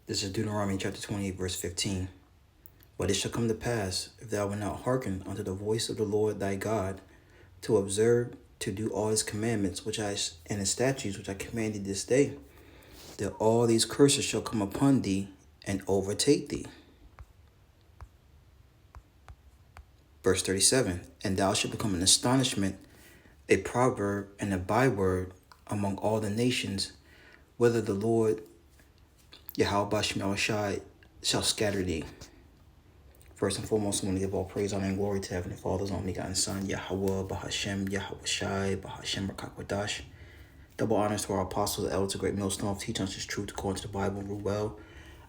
This is Deuteronomy chapter 28, verse 15. But it shall come to pass, if thou wilt not hearken unto the voice of the Lord thy God, to observe to do all his commandments and his statutes which I command thee this day, that all these curses shall come upon thee and overtake thee. Verse 37, and thou shalt become an astonishment, a proverb, and a byword among all the nations, whether the Lord Yahweh Shai shall scatter thee. First and foremost, I'm going to give all praise, honor, and glory to Heavenly Father's only begotten Son, Yahweh, Bahashem, Yahweh Shai, Bahashem, Rakakwadash. Double honors to our apostles, the elders, the great millstone, teach us this truth according to the Bible, Rebuen.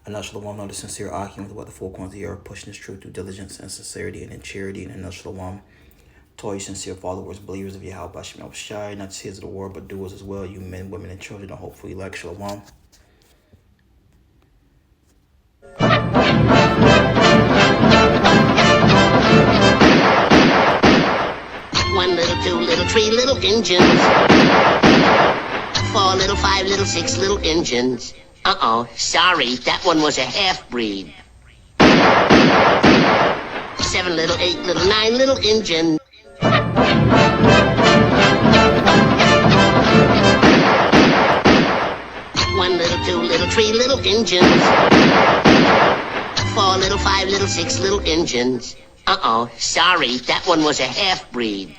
And not Shalom, the sincere argument about the four corners of the earth, pushing this truth through diligence and sincerity and in charity, and not Shalom. To all you sincere followers, believers of Yahweh, Bahashem, Shai, not just hearers of the word, but doers as well, you men, women, and children, and hopefully elect Shalom. One little, two little, three little engines. 4 little, 5 little, 6 little engines. Sorry, that one was a half-breed. 7 little, 8 little, 9 little engines. 1 little, 2 little, 3 little engines. 4 little, 5 little, 6 little engines. Sorry, that one was a half-breed.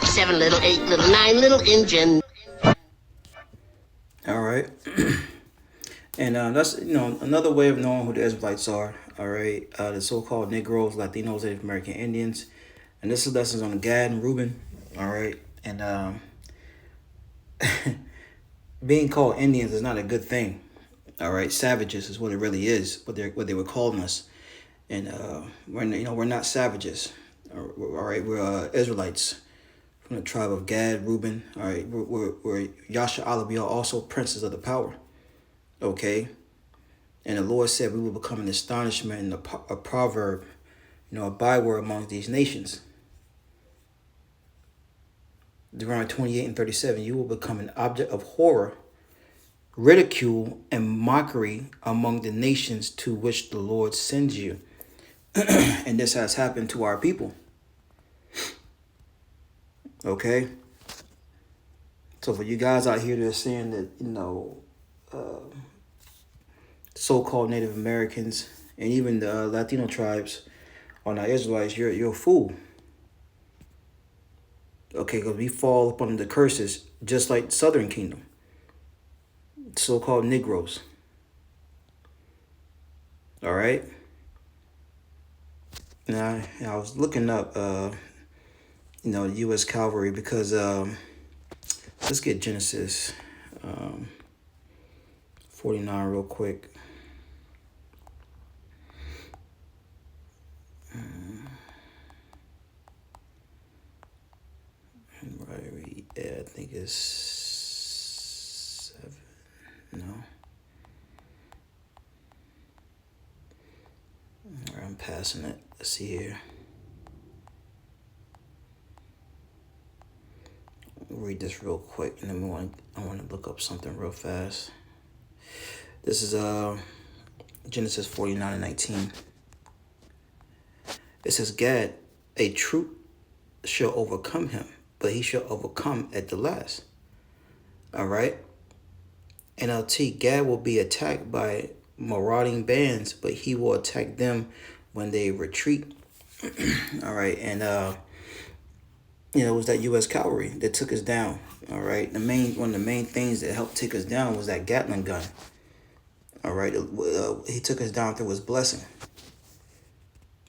7 little, 8 little, 9 little engines. All right. And that's, another way of knowing who the Israelites are. All right. The so-called Negroes, Latinos, Native American Indians. And this is lessons on Gad and Reuben. All right. And being called Indians is not a good thing. All right. Savages is what it really is, what they were calling us. And we're not savages. All right. We're Israelites from the tribe of Gad, Reuben. All right. We're Yasha Allah. We are also princes of the power. Okay. And the Lord said we will become an astonishment and a proverb, a byword among these nations. Deuteronomy 28 and 37, you will become an object of horror, ridicule, and mockery among the nations to which the Lord sends you. And this has happened to our people. Okay? So for you guys out here that are saying that, so-called Native Americans and even the Latino tribes are not Israelites, you're a fool. Okay, because we fall up under the curses just like the Southern Kingdom. So-called Negroes. All right? Now, I was looking up, U.S. Cavalry because, let's get Genesis 49 real quick. Right, yeah, I think it's 7. No. All right, I'm passing it. Let's see here. Read this real quick, and then I want to look up something real fast. This is Genesis 49 and 19. It says, Gad, a troop shall overcome him, but he shall overcome at the last. All right. NLT, Gad will be attacked by marauding bands, but he will attack them when they retreat. All right. And, it was that U.S. cavalry that took us down. All right. One of the main things that helped take us down was that Gatling gun. All right. He took us down through his blessing.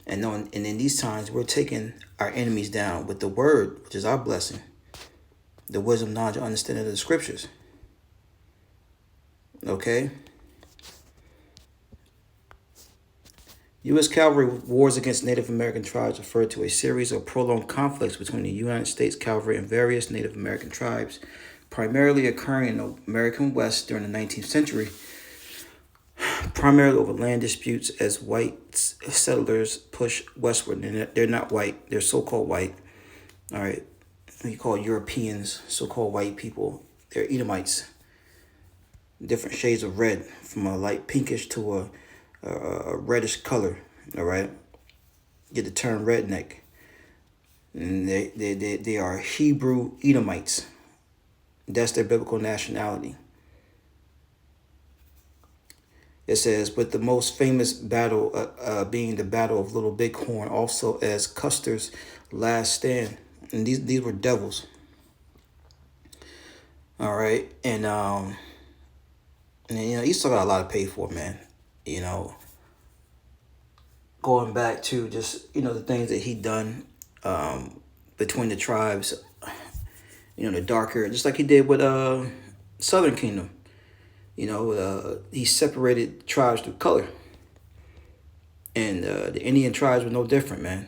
And in these times, we're taking our enemies down with the word, which is our blessing. The wisdom, knowledge, and understanding of the scriptures. Okay? U.S. cavalry wars against Native American tribes refer to a series of prolonged conflicts between the United States cavalry and various Native American tribes, primarily occurring in the American West during the 19th century, primarily over land disputes as white settlers push westward. And they're not white. They're so-called white. All right. We call Europeans so-called white people. They're Edomites. different shades of red, from a light pinkish to a reddish color. All right, get the term redneck, and they are Hebrew Edomites. That's their biblical nationality. It says, with the most famous battle being the Battle of Little Bighorn, also as Custer's last stand. And these were devils. All right, and Esau got a lot to pay for, man. You know, going back to just the things that he done between the tribes. The darker, just like he did with Southern Kingdom. He separated tribes through color, and the Indian tribes were no different, man.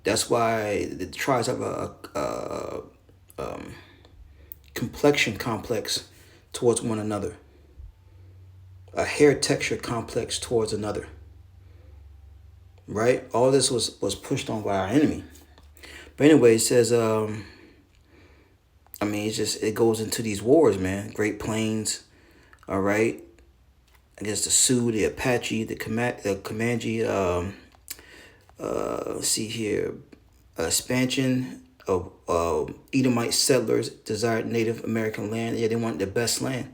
That's why the tribes have a complexion complex towards one another, a hair texture complex towards another. Right? All this was pushed on by our enemy. But anyway, it says, it goes into these wars, man. Great Plains, all right, against the Sioux, the Apache, the Comanche. See here, expansion of Edomite settlers desired Native American land. Yeah, they wanted the best land,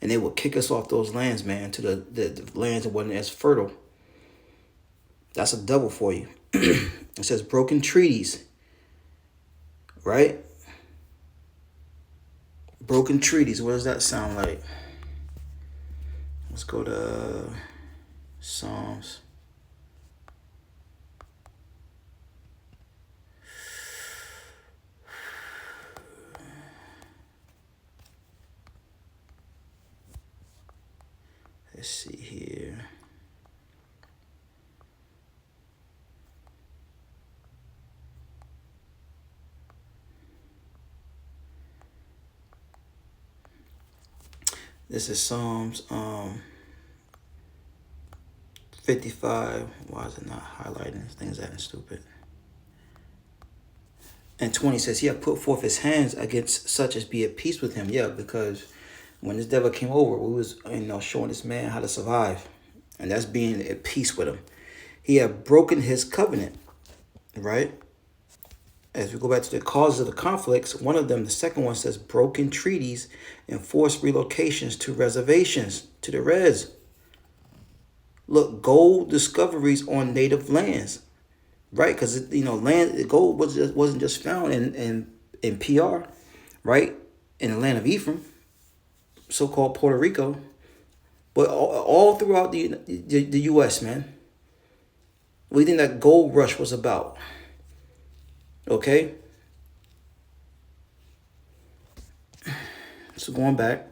and they would kick us off those lands, man, to the lands that wasn't as fertile. That's a double for you. It says broken treaties, right? Broken treaties. What does that sound like? Let's go to Psalms. Let's see here. This is Psalms 55. Why is it not highlighting? This thing's acting stupid. And 20 says, he had put forth his hands against such as be at peace with him. Yeah, because when this devil came over, we was showing this man how to survive. And that's being at peace with him. He had broken his covenant, right? As we go back to the causes of the conflicts, one of them, the second one, says broken treaties and forced relocations to reservations, to the res. Look, gold discoveries on native lands, right? Because gold wasn't just found in PR, right? In the land of Ephraim, so-called Puerto Rico, but all throughout the U.S., man. What do you think that gold rush was about? Okay. So going back,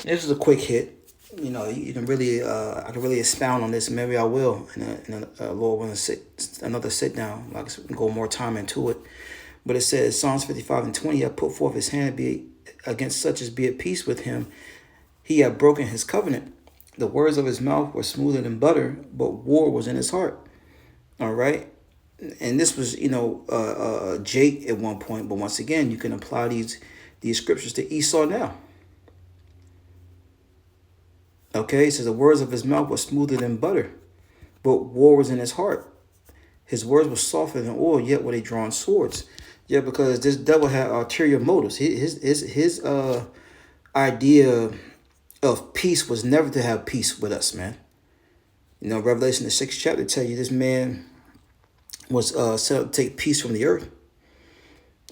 this is a quick hit. You can really, I can really expound on this. Maybe I will. And Lord willing, another sit down. Like go more time into it. But it says Psalms 55 and 20. I put forth his hand to be against such as be at peace with him. He had broken his covenant. The words of his mouth were smoother than butter, but war was in his heart. All right. And this was, Jake at one point. But once again, you can apply these scriptures to Esau now. Okay, it says the words of his mouth were smoother than butter, but war was in his heart. His words were softer than oil, yet were they drawn swords. Yeah, because this devil had ulterior motives. His idea of peace was never to have peace with us, man. Revelation the 6th chapter tell you this man was set up to take peace from the earth.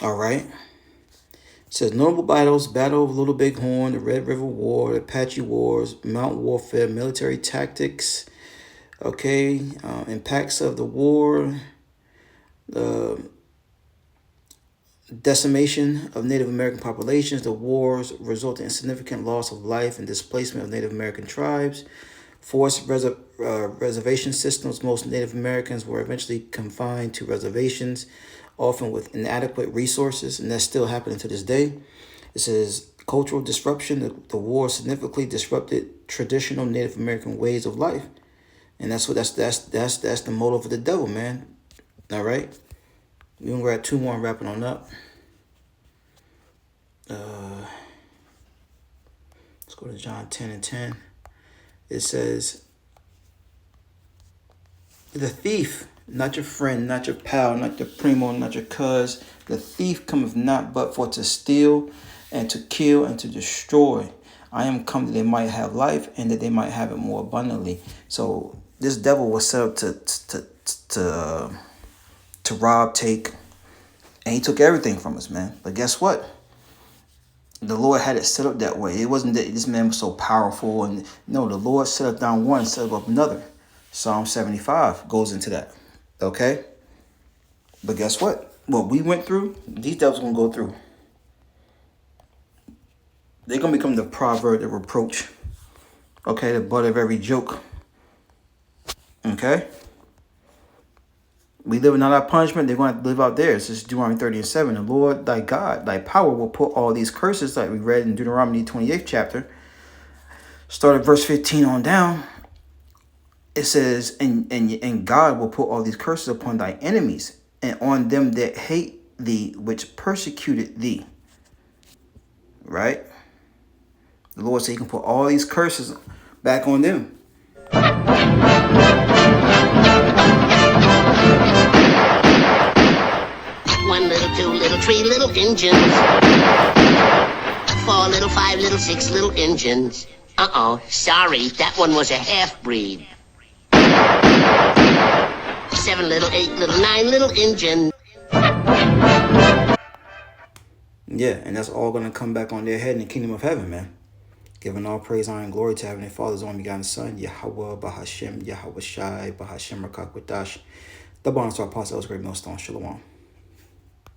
All right. It says notable battles: Battle of Little Bighorn, the Red River War, the Apache Wars, mountain warfare, military tactics. Okay, impacts of the war, the decimation of Native American populations. The wars resulted in significant loss of life and displacement of Native American tribes. Forced reservation systems. Most Native Americans were eventually confined to reservations, often with inadequate resources, and that's still happening to this day. It says cultural disruption. The war significantly disrupted traditional Native American ways of life, and that's the motive of the devil, man. All right, we're gonna grab two more and wrapping on up. Let's go to John 10 and 10. It says, the thief, not your friend, not your pal, not your primo, not your cuz. The thief cometh not but for to steal and to kill and to destroy. I am come that they might have life and that they might have it more abundantly. So this devil was set up to rob, take, and he took everything from us, man. But guess what? The Lord had it set up that way. It wasn't that this man was so powerful. And no, the Lord set up down one, set up another. Psalm 75 goes into that. Okay? But guess what? What we went through, these devils are going to go through. They're going to become the proverb, the reproach. Okay? The butt of every joke. Okay? We live in our punishment. They're going to live out theirs. This is Deuteronomy 30 and 7. The Lord, thy God, thy power will put all these curses like we read in Deuteronomy 28th chapter. Start at verse 15 on down. It says, and God will put all these curses upon thy enemies and on them that hate thee, which persecuted thee. Right? The Lord said he can put all these curses back on them. One little, two little, three little engines. 4 little, 5 little, 6 little engines. Uh-oh, sorry, that one was a half-breed. 7 little, 8 little, 9 little engines. Yeah, and that's all going to come back on their head in the kingdom of heaven, man. Giving all praise, honor, and glory to Heavenly Father's only begotten Son, Yahweh, Bahashem, Yahweh Shai, Bahashem, Rakakwadash. The bonus to our apostle, great millstone, Shalom.